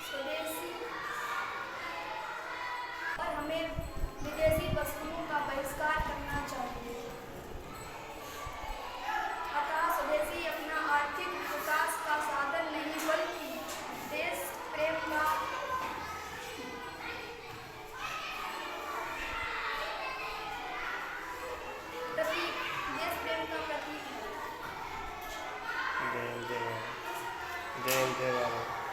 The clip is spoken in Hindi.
स्वदेशी और हमें विदेशी वस्तुओं का बहिष्कार करना चाहिए। अतः स्वदेशी अपना आर्थिक विकास का साधन नहीं बल्कि देश प्रेम का प्रतीक है। जय जय भारत।